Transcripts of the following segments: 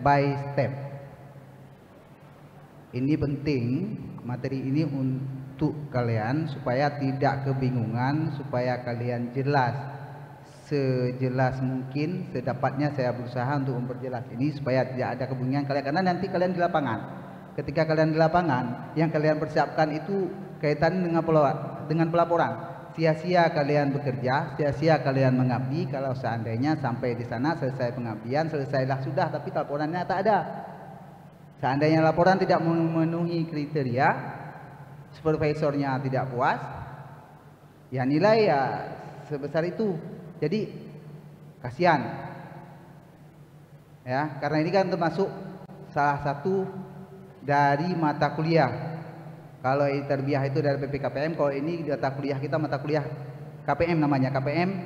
by step. Ini penting, materi ini untuk kalian supaya tidak kebingungan, supaya kalian jelas. Sejelas mungkin, sedapatnya saya berusaha untuk memperjelas ini supaya tidak ada kebingungan kalian, karena nanti kalian di lapangan. Ketika kalian di lapangan, yang kalian persiapkan itu kaitan dengan pelaporan. Sia-sia kalian bekerja, sia-sia kalian mengabdi kalau seandainya sampai di sana selesai pengabdian, selesailah sudah, tapi laporannya tak ada. Seandainya laporan tidak memenuhi kriteria, supervisornya tidak puas, ya nilai ya sebesar itu. Jadi kasihan. Ya, karena ini kan termasuk salah satu dari mata kuliah. Kalau tarbiyah itu dari PPKPM, kalau ini data kuliah kita mata kuliah KPM namanya. KPM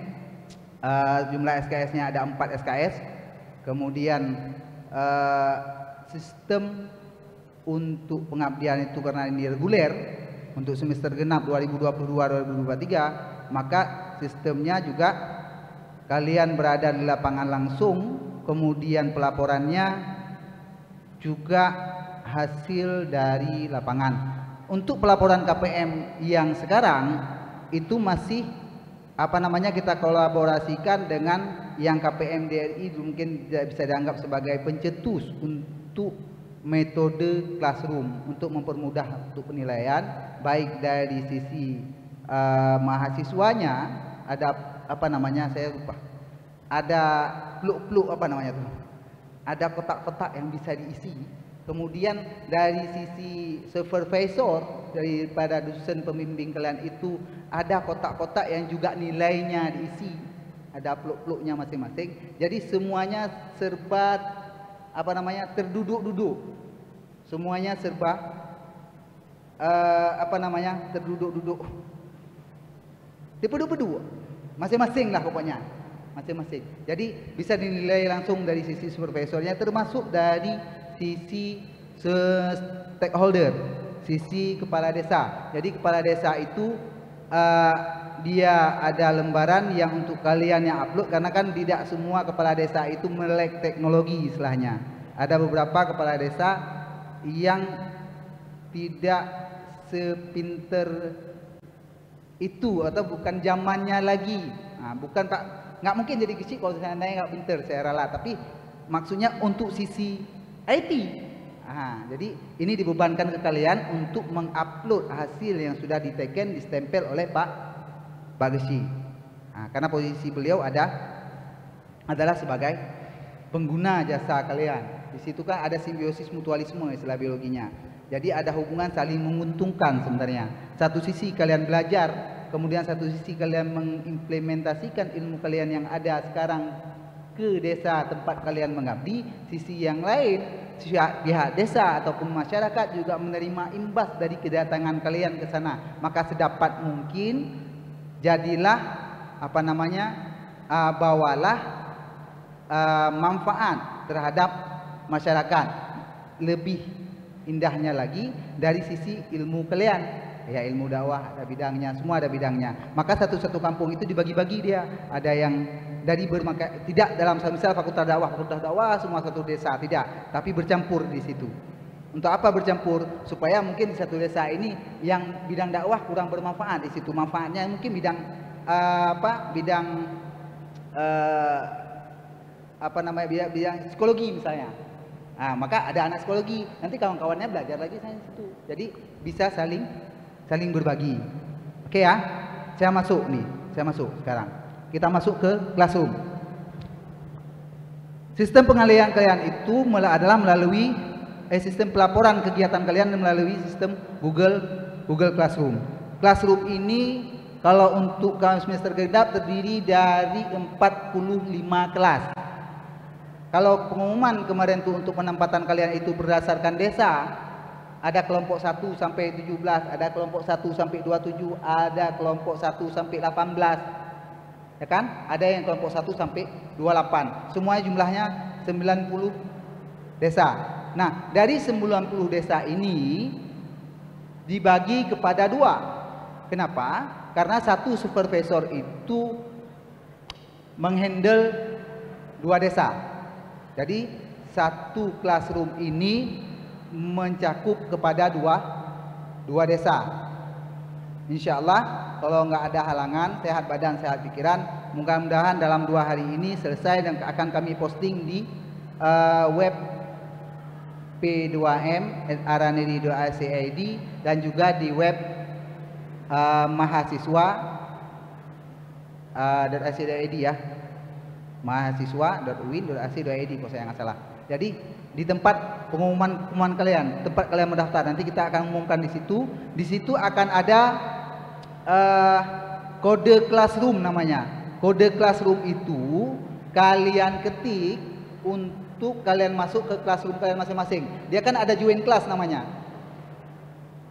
jumlah SKS-nya ada 4 SKS. Kemudian sistem untuk pengabdian itu karena ini reguler untuk semester genap 2022-2023, maka sistemnya juga kalian berada di lapangan langsung, kemudian pelaporannya juga hasil dari lapangan. Untuk pelaporan KPM yang sekarang itu masih kita kolaborasikan dengan yang KPM DRI, mungkin bisa dianggap sebagai pencetus untuk metode classroom untuk mempermudah untuk penilaian, baik dari sisi mahasiswanya, ada saya lupa, ada pluk-pluk ada kotak-kotak yang bisa diisi. Kemudian dari sisi supervisor, daripada dosen pembimbing kalian itu ada kotak-kotak yang juga nilainya diisi, ada pluk-pluknya masing-masing. Jadi semuanya serba terduduk-duduk, semuanya serba terduduk-duduk, dipedu-pedu masing-masing lah pokoknya, masing-masing. Jadi bisa dinilai langsung dari sisi supervisornya, termasuk dari sisi stakeholder, sisi kepala desa. Jadi kepala desa itu dia ada lembaran yang untuk kalian yang upload, karena kan tidak semua kepala desa itu melek teknologi istilahnya. Ada beberapa kepala desa yang tidak sepinter itu atau bukan zamannya lagi. Nggak mungkin jadi kecil kalau seandainya nggak pinter, saya rela. Tapi maksudnya untuk sisi IT. Jadi ini dibebankan ke kalian untuk mengupload hasil yang sudah diteken, distempel oleh Pak Gesi. Karena posisi beliau adalah sebagai pengguna jasa kalian. Di situ kan ada simbiosis mutualisme istilah biologinya. Jadi ada hubungan saling menguntungkan sebenarnya. Satu sisi kalian belajar, kemudian satu sisi kalian mengimplementasikan ilmu kalian yang ada sekarang ke desa tempat kalian mengabdi. Sisi yang lain, pihak desa ataupun masyarakat juga menerima imbas dari kedatangan kalian ke sana. Maka sedapat mungkin jadilah bawalah manfaat terhadap masyarakat. Lebih indahnya lagi dari sisi ilmu kalian, ya ilmu dakwah ada bidangnya, semua ada bidangnya. Maka satu kampung itu dibagi-bagi dia. Ada yang dari tidak dalam misal fakultas dakwah semua satu desa, tidak, tapi bercampur di situ. Untuk apa bercampur? Supaya mungkin di satu desa ini yang bidang dakwah kurang bermanfaat di situ, manfaatnya mungkin bidang bidang psikologi misalnya. Maka ada anak psikologi, nanti kawan-kawannya belajar lagi di situ. Jadi bisa saling berbagi. Oke ya, saya masuk sekarang. Kita masuk ke classroom. Sistem pengalihan kalian itu adalah melalui sistem pelaporan kegiatan kalian melalui sistem Google Classroom. Classroom ini kalau untuk semester genap terdiri dari 45 kelas. Kalau pengumuman kemarin tuh untuk penempatan kalian itu berdasarkan desa, ada kelompok 1 sampai 17, ada kelompok 1 sampai 27, ada kelompok 1 sampai 18. Ya kan? Ada yang kelompok 1 sampai 28. Semuanya jumlahnya 90 desa. Nah, dari 90 desa ini dibagi kepada 2. Kenapa? Karena satu supervisor itu menghandle 2 desa. Jadi satu classroom ini mencakup kepada dua desa. Insya Allah kalau nggak ada halangan, sehat badan sehat pikiran, mudah-mudahan dalam 2 hari ini selesai dan akan kami posting di web p2m@araneri.ac.id dan juga di web mahasiswa.ac.id ya, mahasiswa.uin.ac.id kalau saya nggak salah. Jadi di tempat pengumuman kalian, tempat kalian mendaftar, nanti kita akan umumkan di situ. Di situ akan ada kode classroom namanya. Kode classroom itu kalian ketik untuk kalian masuk ke classroom kalian masing-masing. Dia kan ada join class namanya.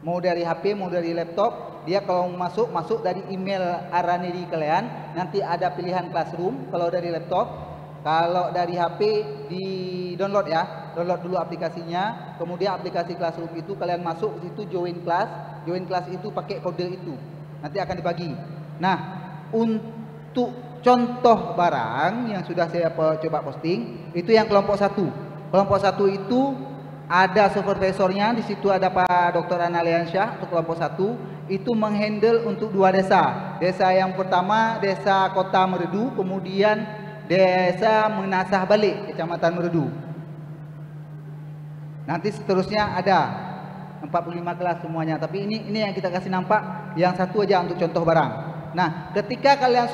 Mau dari HP, mau dari laptop, dia kalau masuk dari email Araneri kalian, nanti ada pilihan classroom. Kalau dari laptop, kalau dari HP di download ya, download dulu aplikasinya, kemudian aplikasi classroom itu kalian masuk situ join class itu pakai kode itu, nanti akan dibagi. Nah, untuk contoh barang yang sudah saya coba posting itu yang kelompok 1. Kelompok 1 itu ada supervisornya, di situ ada Pak Dr. Analiansyah. Untuk kelompok 1 itu menghandle untuk 2 desa. Desa yang pertama desa Kota Meredu, kemudian desa Menasah Balik, Kecamatan Meredu. Nanti seterusnya ada 45 kelas semuanya, tapi ini yang kita kasih nampak yang satu aja untuk contoh barang. Nah, ketika kalian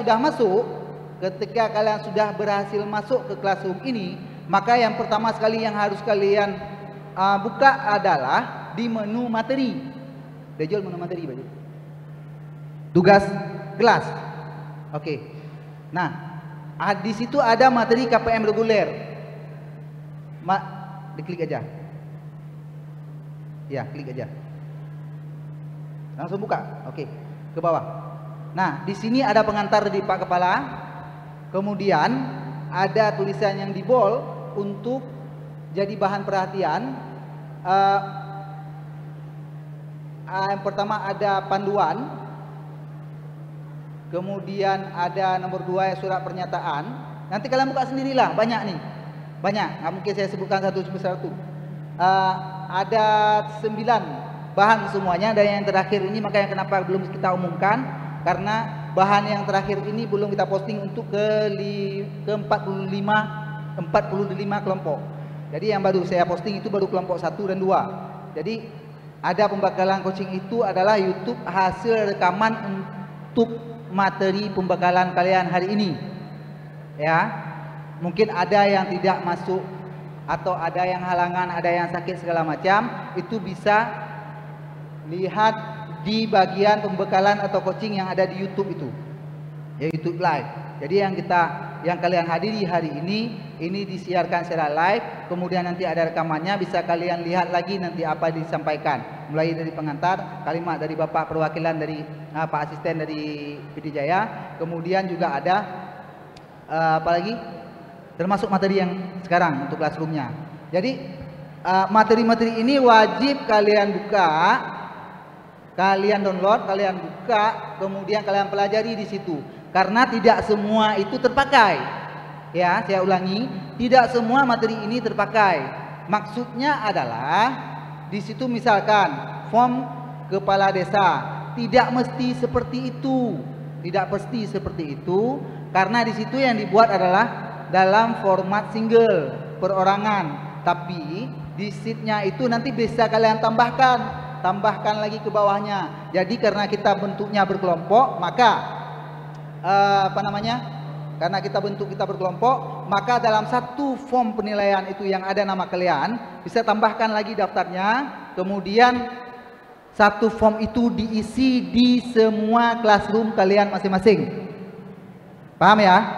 sudah berhasil masuk ke classroom ini, maka yang pertama sekali yang harus kalian buka adalah di menu materi. Dejol menu materi baju. Tugas kelas. Oke. Nah, di situ ada materi KPM reguler. Diklik aja. Ya, klik aja. Langsung buka. Oke. Ke bawah. Nah, di sini ada pengantar dari Pak Kepala. Kemudian ada tulisan yang di bold untuk jadi bahan perhatian. Yang pertama ada panduan. Kemudian ada nomor 2 surat pernyataan. Nanti kalian buka sendirilah, banyak nih. Banyak, nggak mungkin saya sebutkan satu persatu. Ada 9 bahan semuanya, dan yang terakhir ini makanya kenapa belum kita umumkan, karena bahan yang terakhir ini belum kita posting untuk ke 45 kelompok. Jadi yang baru saya posting itu baru kelompok 1 dan 2. Jadi ada pembekalan coaching itu adalah YouTube hasil rekaman untuk materi pembekalan kalian hari ini. Ya, mungkin ada yang tidak masuk atau ada yang halangan, ada yang sakit segala macam, itu bisa lihat di bagian pembekalan atau coaching yang ada di YouTube itu, ya YouTube live. Jadi yang kalian hadiri hari ini disiarkan secara live, kemudian nanti ada rekamannya, bisa kalian lihat lagi nanti apa disampaikan, mulai dari pengantar, kalimat dari Bapak perwakilan dari Pak Asisten dari PD Jaya, kemudian juga ada apa lagi, termasuk materi yang sekarang untuk classroomnya. Jadi materi-materi ini wajib kalian buka, kalian download, kalian buka, kemudian kalian pelajari di situ. Karena tidak semua itu terpakai. Ya, saya ulangi, tidak semua materi ini terpakai. Maksudnya adalah di situ misalkan form kepala desa, tidak mesti seperti itu. Tidak mesti seperti itu, karena di situ yang dibuat adalah dalam format single, perorangan. Tapi di sheet-nya itu nanti bisa kalian tambahkan lagi ke bawahnya. Jadi karena kita bentuknya berkelompok, maka karena kita berkelompok, maka dalam satu form penilaian itu yang ada nama kalian, bisa tambahkan lagi daftarnya. Kemudian satu form itu diisi di semua classroom kalian masing-masing. Paham ya?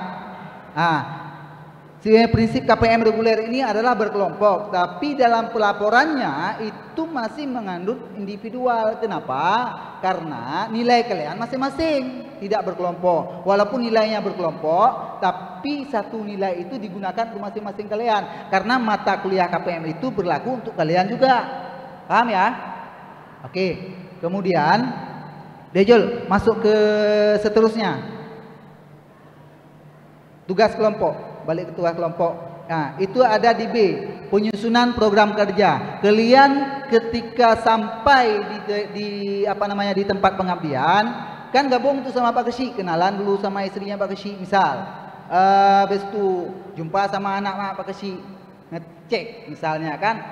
Prinsip KPM reguler ini adalah berkelompok, tapi dalam pelaporannya itu masih mengandung individual. Kenapa? Karena nilai kalian masing-masing, tidak berkelompok. Walaupun nilainya berkelompok, tapi satu nilai itu digunakan untuk masing-masing kalian. Karena mata kuliah KPM itu berlaku untuk kalian juga. Paham ya? Oke. Kemudian, Dejol masuk ke seterusnya. Tugas kelompok. Balik ke tugas kelompok. Nah, itu ada di B, penyusunan program kerja. Kalian ketika sampai di apa namanya di tempat pengabdian, kan gabung tuh sama Pak Kesi, kenalan dulu sama istrinya Pak Kesi misal. Habis itu jumpa sama anak Pak Kesi, ngecek misalnya kan.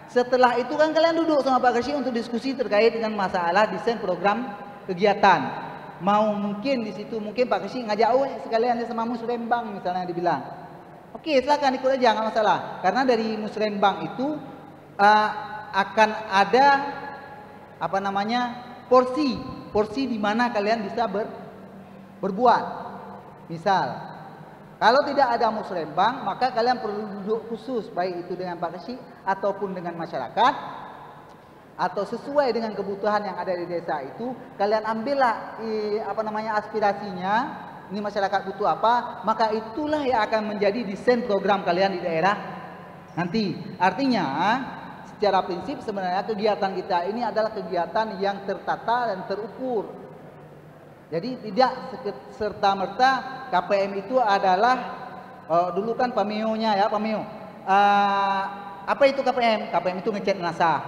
Setelah itu kan kalian duduk sama Pak Kesi untuk diskusi terkait dengan masalah desain program kegiatan. Mau mungkin di situ mungkin Pak Kesi ngajak sekalian sama Musrembang misalnya dibilang. Oke, silakan ikut aja, nggak masalah. Karena dari Musrembang itu akan ada apa namanya porsi di mana kalian bisa berbuat. Misal, kalau tidak ada Musrembang, maka kalian perlu duduk khusus, baik itu dengan Pak Kesi ataupun dengan masyarakat, atau sesuai dengan kebutuhan yang ada di desa itu, kalian ambillah apa namanya aspirasinya. Ini masyarakat butuh apa, maka itulah yang akan menjadi desain program kalian di daerah nanti. Artinya secara prinsip sebenarnya kegiatan kita ini adalah kegiatan yang tertata dan terukur. Jadi tidak serta-merta KPM itu adalah dulu kan PAMEO-nya ya, PAMEO. Apa itu KPM? KPM itu ngecat NASA.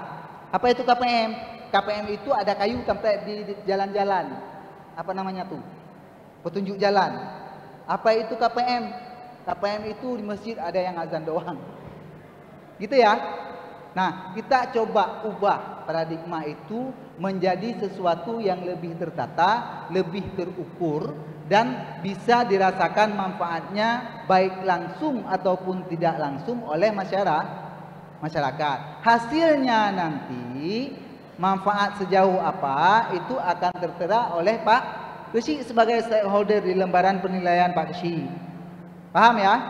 Apa itu KPM? KPM itu ada kayu tempat di jalan-jalan. Apa namanya tuh? Petunjuk jalan. Apa itu KPM? KPM itu di masjid ada yang azan doang. Gitu ya. Nah, kita coba ubah paradigma itu menjadi sesuatu yang lebih tertata, lebih terukur, dan bisa dirasakan manfaatnya baik langsung ataupun tidak langsung oleh masyarakat. Hasilnya nanti manfaat sejauh apa itu akan tertera oleh Pak Kesi sebagai stakeholder di lembaran penilaian Pak Kesi. Paham ya?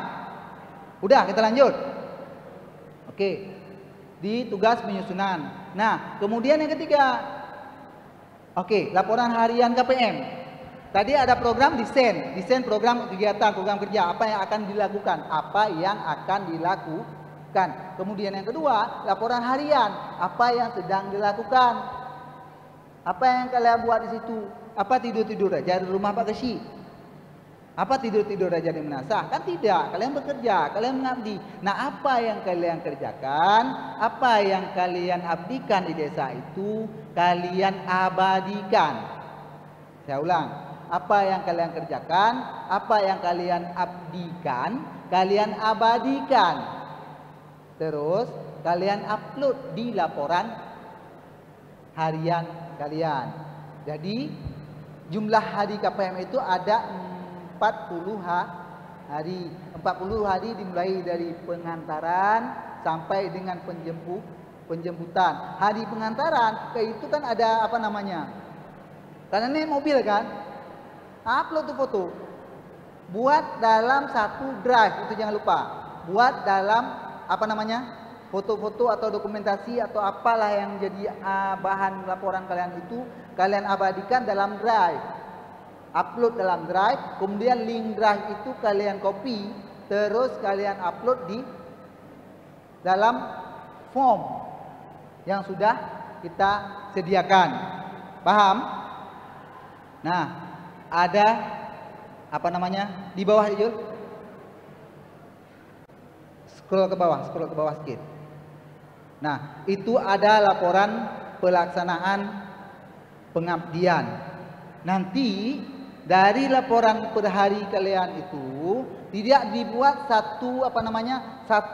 Udah, kita lanjut. Oke. Di tugas penyusunan. Nah, kemudian yang ketiga. Oke, laporan harian KPM. Tadi ada program desain program kegiatan, program kerja, apa yang akan dilakukan. Kemudian yang kedua, laporan harian, apa yang sedang dilakukan. Apa yang kalian buat di situ? Apa tidur-tidur aja di rumah Pak Kesi? Apa tidur-tidur aja di Menasah? Kan tidak, kalian bekerja, kalian mengabdi. Nah, apa yang kalian kerjakan, apa yang kalian abdikan di desa itu, kalian abadikan. Saya ulang, apa yang kalian kerjakan, apa yang kalian abdikan, kalian abadikan. Terus, kalian upload di laporan harian kalian. Jadi, jumlah hari KPM itu ada 40 hari. 40 hari dimulai dari pengantaran sampai dengan penjemputan. Hari pengantaran itu kan ada apa namanya? Karena ini mobil kan, upload tuh foto. Buat dalam satu drive, itu jangan lupa. Buat dalam apa namanya? Foto-foto atau dokumentasi atau apalah yang jadi bahan laporan kalian itu kalian abadikan dalam drive, upload dalam drive, kemudian link drive itu kalian copy, terus kalian upload di dalam form yang sudah kita sediakan. Paham? Nah, ada apa namanya di bawah itu? Scroll ke bawah sedikit. Nah, itu ada laporan pelaksanaan pengabdian. Nanti dari laporan per hari kalian itu tidak dibuat satu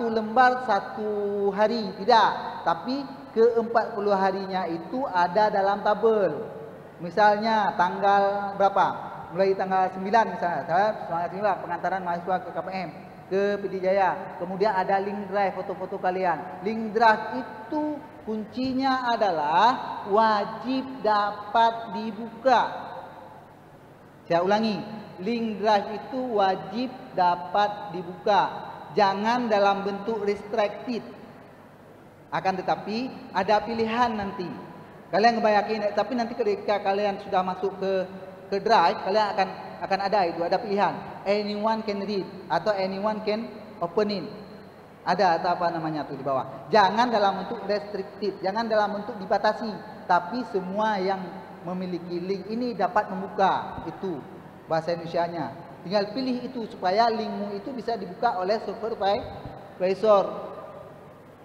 lembar satu hari, tidak. Tapi ke-40 harinya itu ada dalam tabel. Misalnya tanggal berapa? Mulai tanggal 9 misalnya, tanggal 9 pengantaran mahasiswa ke KPM. Ke PD Jaya, kemudian ada link drive foto-foto kalian. Link drive itu kuncinya adalah wajib dapat dibuka. Saya ulangi, link drive itu wajib dapat dibuka. Jangan dalam bentuk restricted. Akan tetapi ada pilihan nanti. Kalian ngebayangin, tapi nanti ketika kalian sudah masuk ke drive, kalian akan ada itu, ada pilihan. Anyone can read atau anyone can open it. Ada atau apa namanya tuh di bawah. Jangan dalam bentuk restricted, jangan dalam bentuk dibatasi, tapi semua yang memiliki link ini dapat membuka. Itu bahasa Indonesianya. Tinggal pilih itu supaya linkmu itu bisa dibuka oleh server supervisor.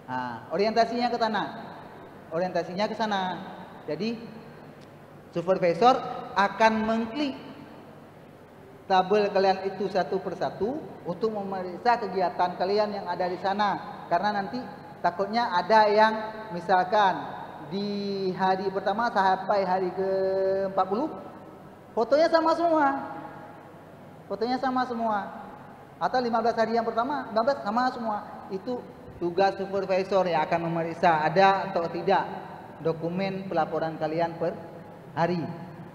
Nah, orientasinya ke sana. Orientasinya ke sana. Jadi supervisor akan mengklik tabel kalian itu satu persatu untuk memeriksa kegiatan kalian yang ada di sana. Karena nanti takutnya ada yang misalkan di hari pertama sampai hari ke-40 fotonya sama semua. Fotonya sama semua. Atau 15 hari yang pertama 15 sama semua. Itu tugas supervisor yang akan memeriksa ada atau tidak dokumen pelaporan kalian per hari.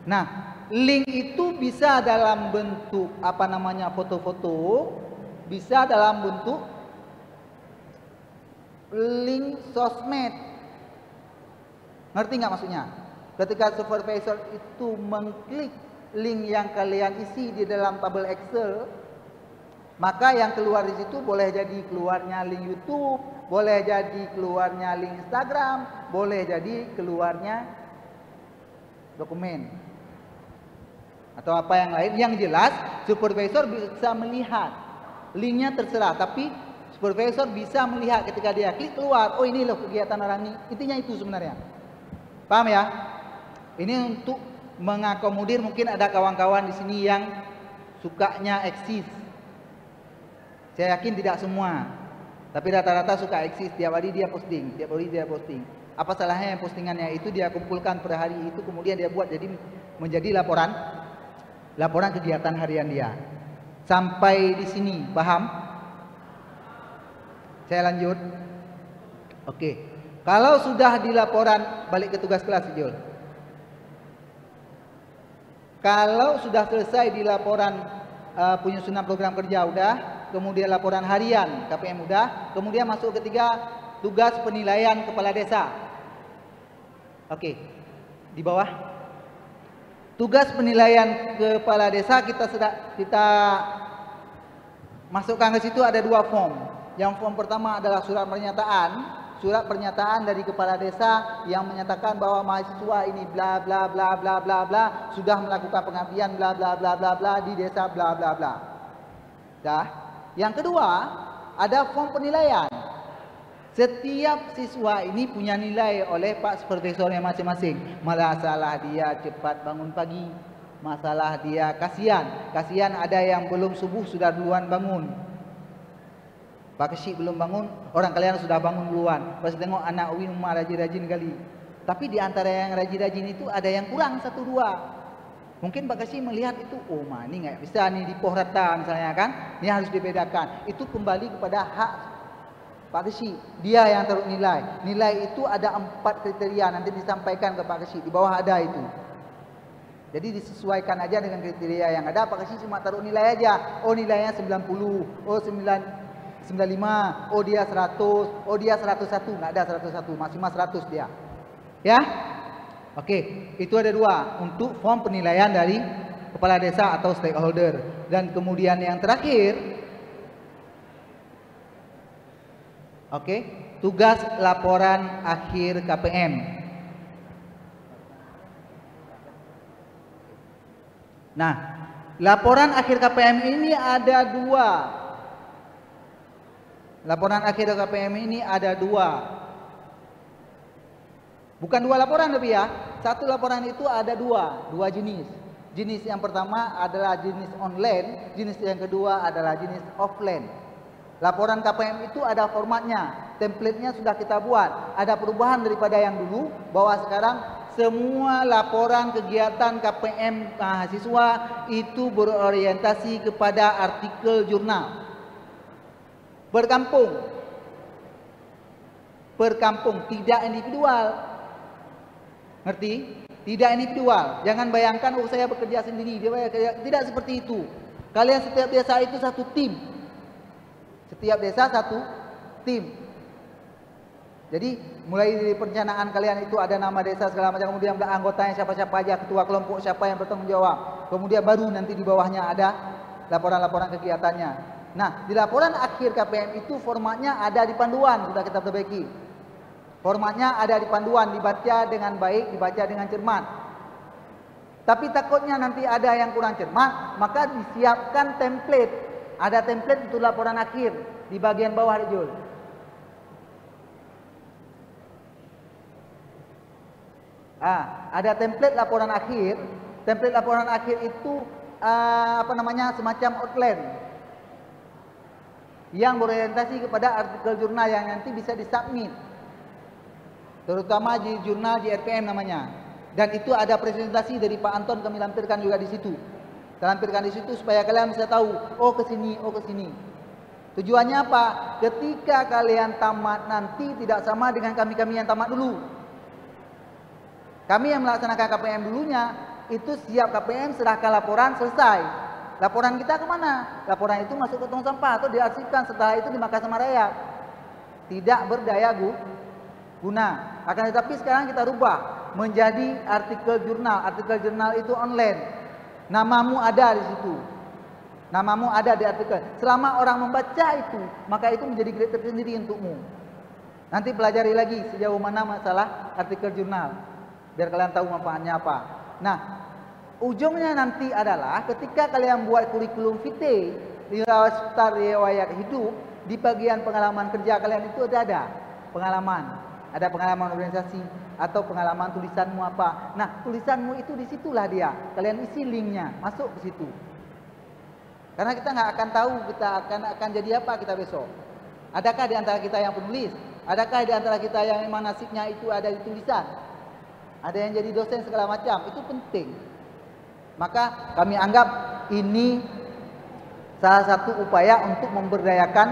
Nah, link itu bisa dalam bentuk foto-foto, bisa dalam bentuk link sosmed. Ngerti nggak maksudnya? Ketika supervisor itu mengklik link yang kalian isi di dalam tabel Excel, maka yang keluar di situ boleh jadi keluarnya link YouTube, boleh jadi keluarnya link Instagram, boleh jadi keluarnya dokumen atau apa yang lain. Yang jelas supervisor bisa melihat linknya, terserah, tapi supervisor bisa melihat ketika dia klik keluar, oh ini loh kegiatan orang ini. Intinya itu sebenarnya. Paham ya? Ini untuk mengakomodir mungkin ada kawan-kawan di sini yang sukanya eksis. Saya yakin tidak semua, tapi rata-rata suka eksis. Tiap hari dia posting, tiap hari dia posting. Apa salahnya yang postingannya itu dia kumpulkan per hari itu, kemudian dia buat jadi menjadi laporan kegiatan harian dia. Sampai di sini paham? Saya lanjut. Oke. Kalau sudah di laporan, balik ke tugas kelas, Jul. Kalau sudah selesai di laporan penyusunan program kerja udah, kemudian laporan harian KPM udah, kemudian masuk ketiga tugas penilaian kepala desa. Oke. Di bawah tugas penilaian kepala desa kita masukkan ke situ ada 2 form. Yang form pertama adalah surat pernyataan dari kepala desa yang menyatakan bahwa mahasiswa ini bla bla bla bla bla bla sudah melakukan pengabdian bla bla bla bla bla di desa bla bla bla. Dah. Yang kedua, ada form penilaian. Setiap siswa ini punya nilai oleh Pak Supervisornya masing-masing. Masalah dia cepat bangun pagi, masalah dia kasihan ada yang belum subuh sudah duluan bangun. Pak Kesi belum bangun, orang kalian sudah bangun duluan. Pas tengok anak Uwi rumah rajin-rajin kali. Tapi di antara yang rajin-rajin itu ada yang kurang 1-2. Mungkin Pak Kesi melihat itu, oh ini nggak bisa nih dipoh rata misalnya kan. Ini harus dibedakan. Itu kembali kepada hak Pak Kesi. Dia yang taruh nilai. Nilai itu ada 4 kriteria, nanti disampaikan ke Pak Kesi. Di bawah ada itu. Jadi disesuaikan aja dengan kriteria yang ada. Pak Kesi cuma taruh nilai aja. Oh nilainya 90, oh 95, oh dia 100, oh dia 101, nggak ada 101, maksimal 100 dia. Ya? Oke, itu ada 2 untuk form penilaian dari kepala desa atau stakeholder. Dan kemudian yang terakhir, oke, tugas laporan akhir KPM. Nah, laporan akhir KPM ini ada 2. Laporan akhir KPM ini ada 2. Bukan 2 laporan tapi ya. Satu laporan itu ada 2 jenis. Jenis yang pertama adalah jenis online, jenis yang kedua adalah jenis offline. Laporan KPM itu ada formatnya, template-nya sudah kita buat. Ada perubahan daripada yang dulu, bahwa sekarang semua laporan kegiatan KPM mahasiswa itu berorientasi kepada artikel jurnal. Berkampung, tidak individual. Ngerti? Tidak individual. Jangan bayangkan saya bekerja sendiri, tidak seperti itu. Kalian setiap desa itu satu tim. Setiap desa satu tim. Jadi mulai dari perencanaan kalian itu ada nama desa segala macam, kemudian anggotanya siapa-siapa aja, ketua kelompok siapa yang bertanggung jawab. Kemudian baru nanti di bawahnya ada laporan-laporan kegiatannya. Nah, di laporan akhir KPM itu formatnya ada di panduan, sudah kita perbaiki. Formatnya ada di panduan, dibaca dengan baik, dibaca dengan cermat. Tapi takutnya nanti ada yang kurang cermat, maka disiapkan template. Ada template untuk laporan akhir. di bagian bawah Jul. Ada template laporan akhir. Template laporan akhir itu semacam outline yang berorientasi kepada artikel jurnal yang nanti bisa disubmit, terutama di jurnal JRPM namanya. Dan itu ada presentasi dari Pak Anton, kami lampirkan juga di situ. Kita lampirkan di situ supaya kalian bisa tahu, oh ke sini, oh ke sini. Tujuannya apa? Ketika kalian tamat nanti tidak sama dengan kami-kami yang tamat dulu. Kami yang melaksanakan KPM dulunya itu siap KPM, serahkan laporan, selesai. Laporan kita kemana? Laporan itu masuk ke tong sampah atau diarsipkan, setelah itu dimakan sama rakyat. Tidak berdaya guna. Akan tetapi sekarang kita rubah menjadi artikel jurnal. Artikel jurnal itu online. Namamu ada di situ. Namamu ada di artikel. Selama orang membaca itu, maka itu menjadi grade tersendiri untukmu. Nanti pelajari lagi sejauh mana masalah artikel jurnal, biar kalian tahu manfaatnya apa. Nah, ujungnya nanti adalah ketika kalian buat kurikulum vitae, riwayat hidup, di bagian pengalaman kerja kalian itu ada pengalaman. Ada pengalaman organisasi atau pengalaman tulisanmu apa. Nah, tulisanmu itu disitulah dia. Kalian isi linknya, masuk ke situ. Karena kita nggak akan tahu kita akan jadi apa kita besok. Adakah di antara kita yang penulis? Adakah di antara kita yang memang nasibnya itu ada di tulisan? Ada yang jadi dosen segala macam. Itu penting. Maka kami anggap ini salah satu upaya untuk memberdayakan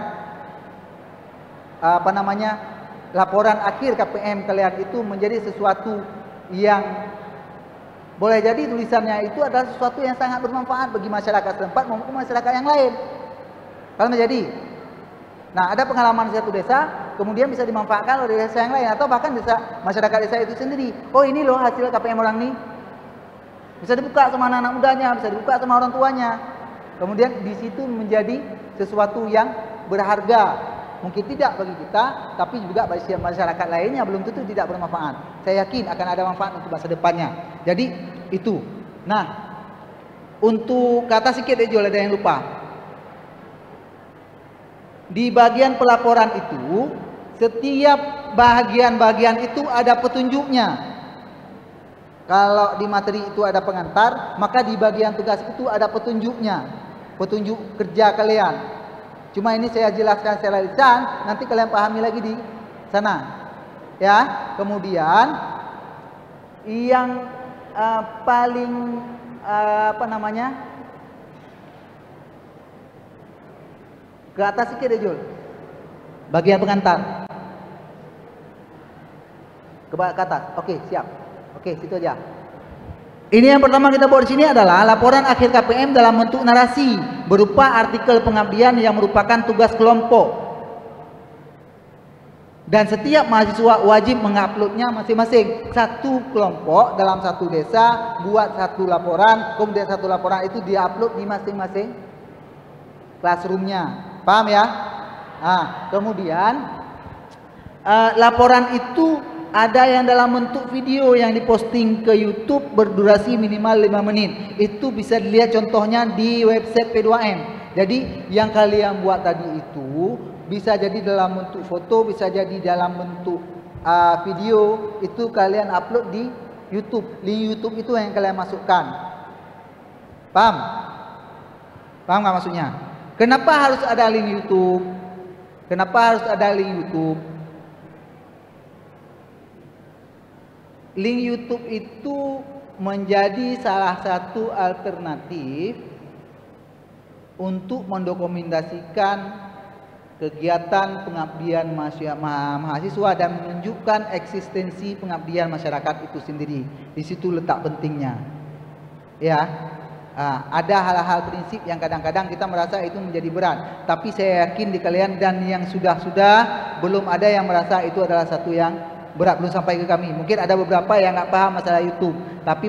laporan akhir KPM kalian itu menjadi sesuatu yang boleh jadi tulisannya itu adalah sesuatu yang sangat bermanfaat bagi masyarakat setempat maupun masyarakat yang lain. Kalau menjadi, nah ada pengalaman di satu desa, kemudian bisa dimanfaatkan oleh desa yang lain atau bahkan masyarakat desa itu sendiri. Oh ini loh hasil KPM orang ini, bisa dibuka sama anak-anak mudanya, bisa dibuka sama orang tuanya. Kemudian di situ menjadi sesuatu yang berharga. Mungkin tidak bagi kita, tapi juga bagi masyarakat lainnya belum tentu tidak bermanfaat. Saya yakin akan ada manfaat untuk masa depannya. Jadi itu. Nah, untuk kata sikit ada yang lupa. Di bagian pelaporan itu, setiap bagian-bagian itu ada petunjuknya. Kalau di materi itu ada pengantar, maka di bagian tugas itu ada petunjuknya. Petunjuk kerja kalian. Cuma ini saya jelaskan secara lisan, nanti kalian pahami lagi di sana. Ya, kemudian yang paling ke atas sedikit deh Jul. Bagian pengantar. Ke atas. Oke, siap. Oke, situ aja. Ini yang pertama kita buat di sini adalah laporan akhir KPM dalam bentuk narasi berupa artikel pengabdian yang merupakan tugas kelompok. Dan setiap mahasiswa wajib menguploadnya masing-masing. Satu kelompok dalam satu desa buat satu laporan, kemudian satu laporan itu diupload di masing-masing classroomnya. Paham ya? Nah, kemudian laporan itu ada yang dalam bentuk video yang diposting ke YouTube berdurasi minimal 5 menit. Itu bisa dilihat contohnya di website P2M. Jadi yang kalian buat tadi itu bisa jadi dalam bentuk foto, bisa jadi dalam bentuk video. Itu kalian upload di YouTube. Link YouTube itu yang kalian masukkan. Paham? Paham nggak maksudnya? Kenapa harus ada link YouTube? Kenapa harus ada link YouTube? Link YouTube itu menjadi salah satu alternatif untuk mendokumentasikan kegiatan pengabdian mahasiswa dan menunjukkan eksistensi pengabdian masyarakat itu sendiri. Di situ letak pentingnya. Ya, ada hal-hal prinsip yang kadang-kadang kita merasa itu menjadi berat. Tapi saya yakin di kalian dan yang sudah belum ada yang merasa itu adalah satu yang berat, belum sampai ke kami. Mungkin ada beberapa yang nggak paham masalah YouTube, tapi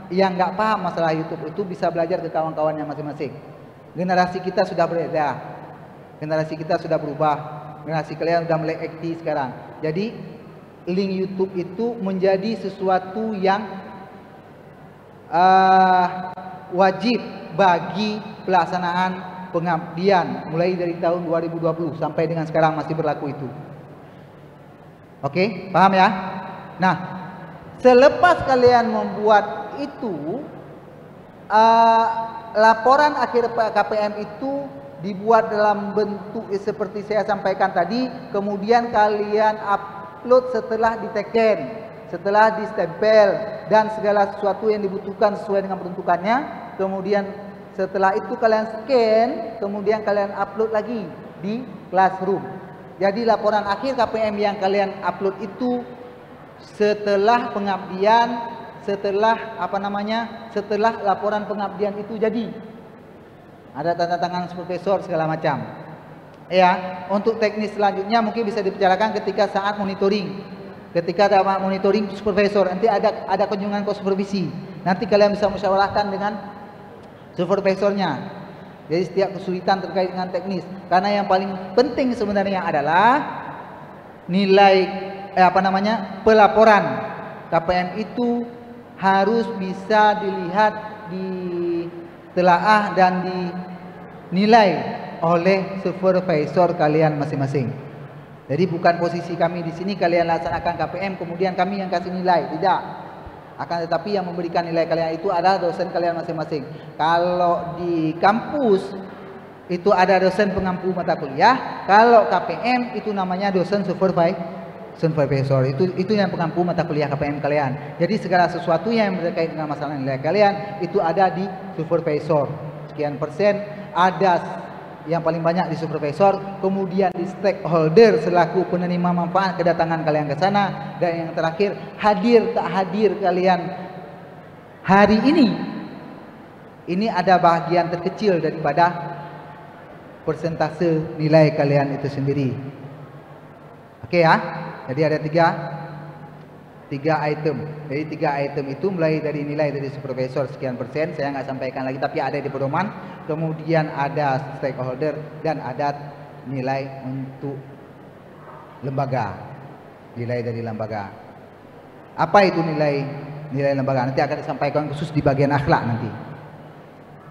yang nggak paham masalah YouTube itu bisa belajar ke kawan-kawannya masing-masing. Generasi kita sudah berbeda, generasi kita sudah berubah, generasi kalian sudah mulai aktif sekarang. Jadi link YouTube itu menjadi sesuatu yang wajib bagi pelaksanaan pengabdian mulai dari tahun 2020 sampai dengan sekarang masih berlaku itu. Oke, paham ya? Nah, selepas kalian membuat itu, laporan akhir KPM itu dibuat dalam bentuk seperti saya sampaikan tadi, kemudian kalian upload setelah diteken, setelah distempel dan segala sesuatu yang dibutuhkan sesuai dengan peruntukannya. Kemudian setelah itu kalian scan, kemudian kalian upload lagi di Classroom. Jadi laporan akhir KPM yang kalian upload itu setelah pengabdian, setelah setelah laporan pengabdian itu jadi. Ada tanda tangan supervisor segala macam. Ya, untuk teknis selanjutnya mungkin bisa dibicarakan ketika saat monitoring. Ketika ada monitoring supervisor, nanti ada kunjungan ke supervisi. Nanti kalian bisa musyawarahkan dengan supervisornya. Jadi setiap kesulitan terkait dengan teknis. Karena yang paling penting sebenarnya adalah nilai pelaporan KPM itu harus bisa dilihat, ditelaah dan dinilai oleh supervisor kalian masing-masing. Jadi bukan posisi kami di sini kalian laksanakan KPM kemudian kami yang kasih nilai, tidak. Akan tetapi yang memberikan nilai kalian itu adalah dosen kalian masing-masing. Kalau di kampus itu ada dosen pengampu mata kuliah, kalau KPM itu namanya dosen supervisor. Itu yang pengampu mata kuliah KPM kalian. Jadi segala sesuatu yang berkait dengan masalah nilai kalian itu ada di supervisor. Sekian persen ada yang paling banyak di supervisor, kemudian di stakeholder selaku penerima manfaat kedatangan kalian ke sana, dan yang terakhir hadir tak hadir kalian hari ini ada bahagian terkecil daripada persentase nilai kalian itu sendiri. Oke ya, jadi ada tiga item. Jadi 3 item itu mulai dari nilai dari supervisor sekian persen, saya nggak sampaikan lagi tapi ada di pedoman. Kemudian ada stakeholder dan ada nilai untuk lembaga, nilai dari lembaga. Apa itu nilai lembaga? Nanti akan disampaikan khusus di bagian akhlak nanti.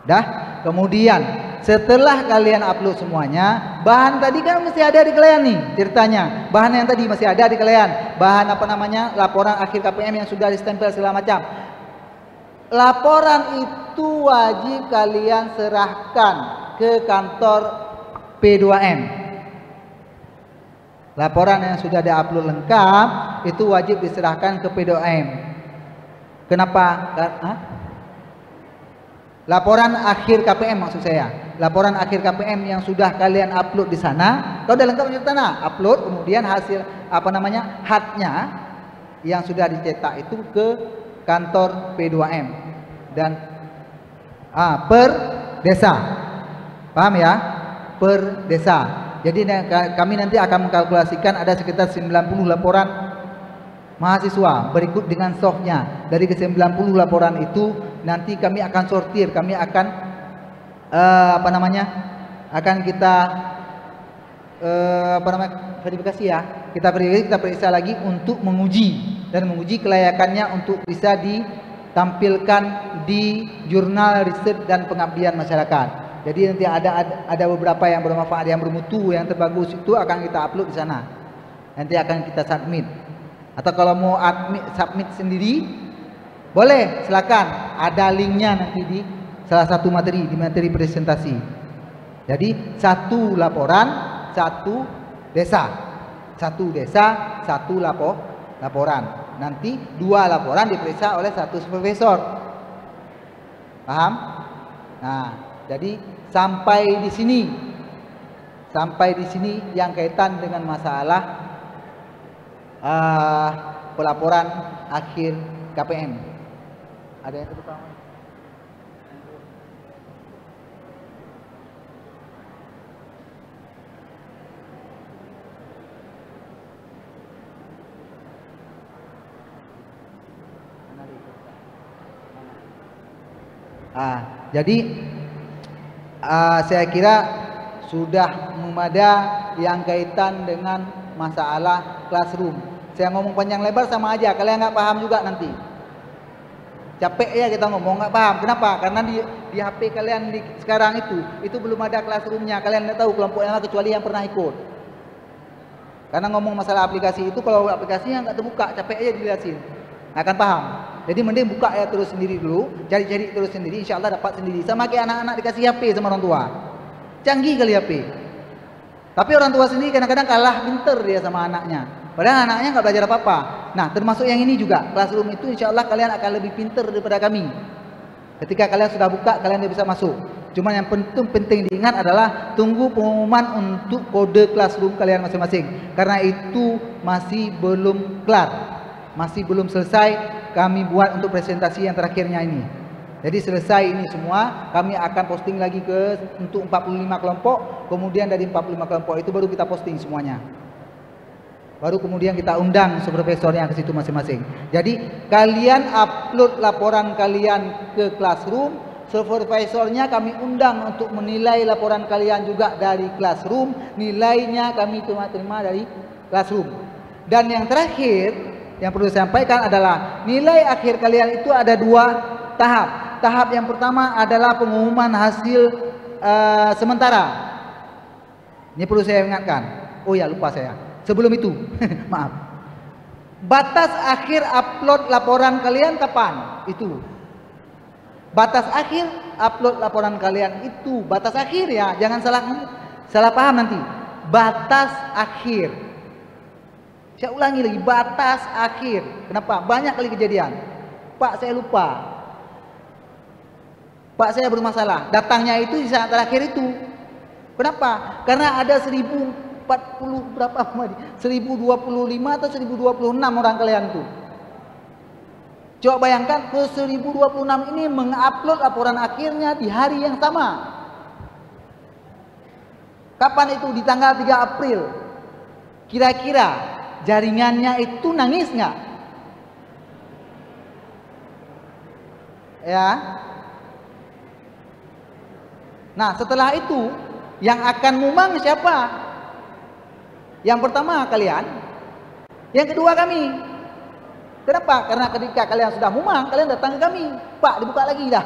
Dah, kemudian setelah kalian upload semuanya, bahan tadi kan masih ada di kalian nih ceritanya. Bahan yang tadi masih ada di kalian. Bahan laporan akhir KPM yang sudah distempel segala macam. Laporan itu wajib kalian serahkan ke kantor P2M. Laporan yang sudah diupload lengkap itu wajib diserahkan ke P2M. Kenapa? Laporan akhir KPM maksud saya. Laporan akhir KPM yang sudah kalian upload di sana, kalau udah lengkap di sana, upload kemudian hasil HAT-nya yang sudah dicetak itu ke kantor P2M dan per desa. Paham ya? Per desa. Jadi kami nanti akan mengkalkulasikan ada sekitar 90 laporan mahasiswa berikut dengan softnya. Dari ke 90 laporan itu nanti kami akan sortir, kami akan akan kita verifikasi ya. Kita periksa lagi untuk menguji kelayakannya untuk bisa ditampilkan di jurnal riset dan pengabdian masyarakat. Jadi nanti ada beberapa yang bermanfaat, yang bermutu, yang terbagus itu akan kita upload di sana. Nanti akan kita submit. Atau kalau mau submit sendiri, boleh, silakan. Ada linknya nanti di salah satu materi, di materi presentasi. Jadi satu laporan, satu desa, satu laporan. Nanti 2 laporan diperiksa oleh 1 supervisor. Paham? Nah, jadi sampai di sini yang kaitan dengan masalah pelaporan akhir KPM. Ada yang terutama? Jadi saya kira sudah memadai yang kaitan dengan masalah classroom. Saya ngomong panjang lebar sama aja, kalian nggak paham juga nanti. Capek ya kita ngomong, nggak paham. Kenapa? Karena di HP kalian sekarang itu belum ada classroomnya. Kalian nggak tahu kelompoknya kecuali yang pernah ikut. Karena ngomong masalah aplikasi itu, kalau aplikasinya nggak terbuka, capek aja dilihatin, nggak akan paham. Jadi mending buka ya terus sendiri dulu, cari-cari terus sendiri, insya Allah dapat sendiri. Sama kayak anak-anak dikasih HP sama orang tua, canggih kali HP. Tapi orang tua sendiri kadang-kadang kalah pinter dia sama anaknya. Padahal anaknya nggak belajar apa-apa. Nah, termasuk yang ini juga. Classroom itu insya Allah kalian akan lebih pinter daripada kami. Ketika kalian sudah buka, kalian bisa masuk. Cuman yang penting diingat adalah tunggu pengumuman untuk kode classroom kalian masing-masing. Karena itu masih belum kelar, masih belum selesai kami buat untuk presentasi yang terakhirnya ini. Jadi selesai ini semua, kami akan posting lagi untuk 45 kelompok. Kemudian dari 45 kelompok itu baru kita posting semuanya. Baru kemudian kita undang supervisornya ke situ masing-masing. Jadi kalian upload laporan kalian ke classroom, supervisornya kami undang untuk menilai laporan kalian juga dari classroom, nilainya kami terima dari classroom. Dan yang terakhir yang perlu saya sampaikan adalah nilai akhir kalian itu ada 2 tahap. Tahap yang pertama adalah pengumuman hasil sementara. Ini perlu saya ingatkan. Oh ya, lupa saya. Sebelum itu, maaf. Batas akhir upload laporan kalian kapan? Itu. Batas akhir upload laporan kalian itu batas akhir ya, jangan salah paham nanti. Batas akhir. Saya ulangi lagi, batas akhir. Kenapa? Banyak kali kejadian. Pak, saya lupa. Pak, saya bermasalah. Datangnya itu di saat terakhir itu. Kenapa? Karena ada 1040 berapa, 1025 atau 1026 orang kalian tuh. Coba bayangkan ke 1026 ini mengupload laporan akhirnya di hari yang sama. Kapan itu? Di tanggal 3 April. Kira-kira jaringannya itu nangis nggak? Ya. Nah, setelah itu yang akan ngumang siapa? Yang pertama kalian, yang kedua kami. Kenapa? Karena ketika kalian sudah ngumang, kalian datang ke kami. Pak, dibuka lagi dah.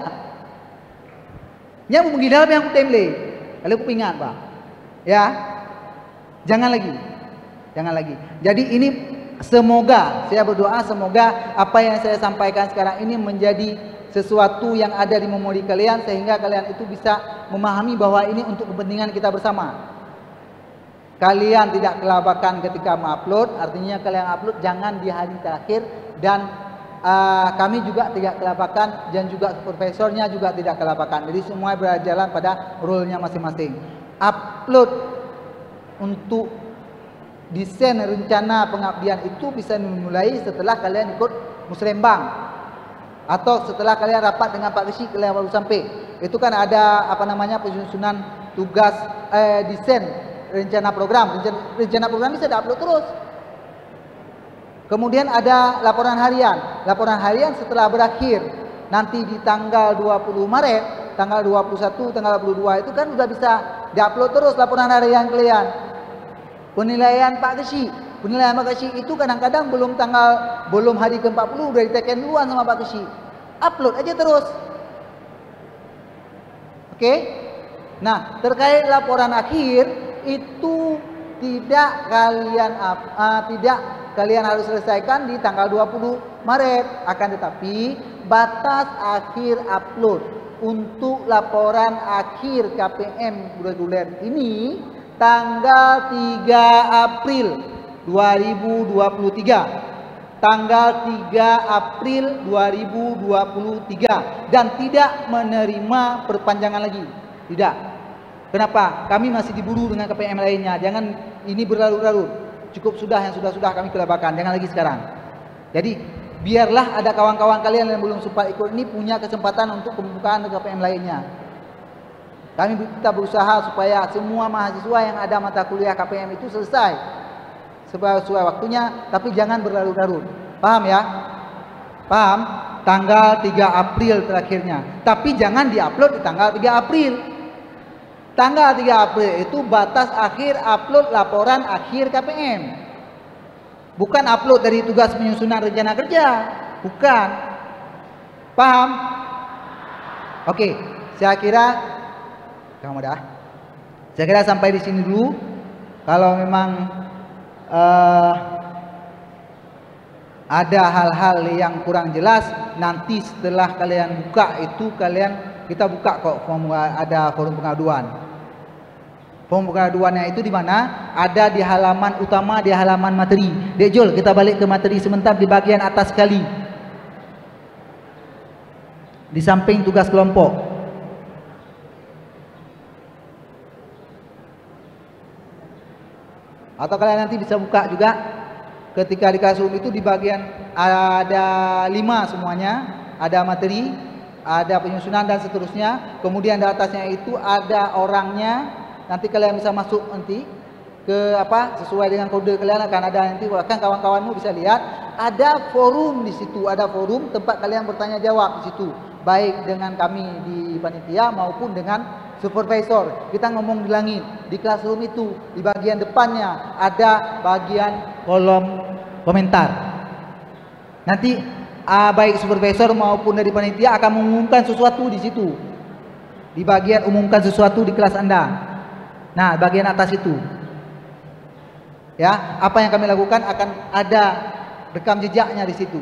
Nya mungkin dalam yang ku temle. Kalian ku ingat, Pak. Ya. Jangan lagi. Jadi ini semoga, saya berdoa semoga apa yang saya sampaikan sekarang ini menjadi sesuatu yang ada di memori kalian sehingga kalian itu bisa memahami bahwa ini untuk kepentingan kita bersama. Kalian tidak kelabakan ketika mengupload, artinya kalian upload jangan di hari terakhir, dan kami juga tidak kelabakan, dan juga supervisornya juga tidak kelabakan. Jadi semua berjalan pada role-nya masing-masing. Upload untuk desain rencana pengabdian itu bisa dimulai setelah kalian ikut musrembang atau setelah kalian rapat dengan Pak Kesi, kalian baru sampai. Itu kan ada penyusunan tugas desain rencana program. Rencana program bisa di-upload terus. Kemudian ada laporan harian. Laporan harian setelah berakhir nanti di tanggal 20 Maret, tanggal 21, tanggal 22 itu kan sudah bisa di-upload terus laporan harian kalian. Penilaian Pak Kesi. Penilaian Pak Kesi itu kadang-kadang belum hari ke-40 udah diteken duluan sama Pak Kesi. Upload aja terus. Oke? Nah, terkait laporan akhir itu tidak kalian harus selesaikan di tanggal 20 Maret, akan tetapi batas akhir upload untuk laporan akhir KPM reguler ini tanggal 3 April 2023. Tanggal 3 April 2023 dan tidak menerima perpanjangan lagi. Tidak. Kenapa? Kami masih diburu dengan KPM lainnya. Jangan ini berlarut-larut. Cukup sudah yang sudah-sudah kami kelabakan. Jangan lagi sekarang. Jadi biarlah ada kawan-kawan kalian yang belum sempat ikut ini punya kesempatan untuk pembukaan KPM lainnya. Kita berusaha supaya semua mahasiswa yang ada mata kuliah KPM itu selesai sesuai waktunya, tapi jangan berlarut-larut. Paham ya? Paham? Tanggal 3 April terakhirnya. Tapi jangan diupload di tanggal 3 April. Tanggal 3 April itu batas akhir upload laporan akhir KPM. Bukan upload dari tugas penyusunan rencana kerja. Bukan. Paham? Oke, saya kira kamu dah. Saya kira sampai di sini dulu. Kalau memang ada hal-hal yang kurang jelas, nanti setelah kalian buka itu kita buka kok ada forum pengaduan. Forum pengaduannya itu di mana? Ada di halaman utama, di halaman materi. Dek Jul, kita balik ke materi sebentar di bagian atas sekali. Di samping tugas kelompok. Atau kalian nanti bisa buka juga. Ketika di Classroom itu di bagian ada 5 semuanya, ada materi, ada penyusunan dan seterusnya. Kemudian di atasnya itu ada orangnya. Nanti kalian bisa masuk nanti ke sesuai dengan kode kalian akan ada nanti, bahkan kawan-kawanmu bisa lihat ada forum di situ, ada forum tempat kalian bertanya jawab di situ, baik dengan kami di panitia maupun dengan supervisor. Kita ngomong di langit, di Classroom itu di bagian depannya ada bagian kolom komentar. Nanti baik supervisor maupun dari panitia akan mengumumkan sesuatu di situ. Di bagian umumkan sesuatu di kelas Anda. Nah, bagian atas itu. Ya, apa yang kami lakukan akan ada rekam jejaknya di situ.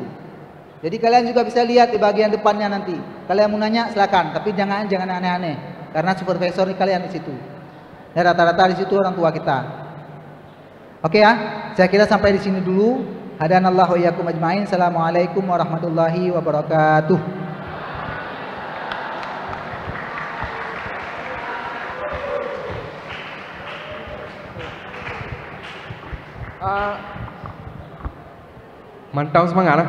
Jadi kalian juga bisa lihat di bagian depannya nanti. Kalian mau nanya silakan, tapi jangan aneh-aneh. Karena supervisor kalian di situ. Ya, rata-rata di situ orang tua kita. Oke ya, saya kira sampai di sini dulu. Hadanallahu iyyakum ajmain. Assalamualaikum warahmatullahi wabarakatuh. Mantap semangat.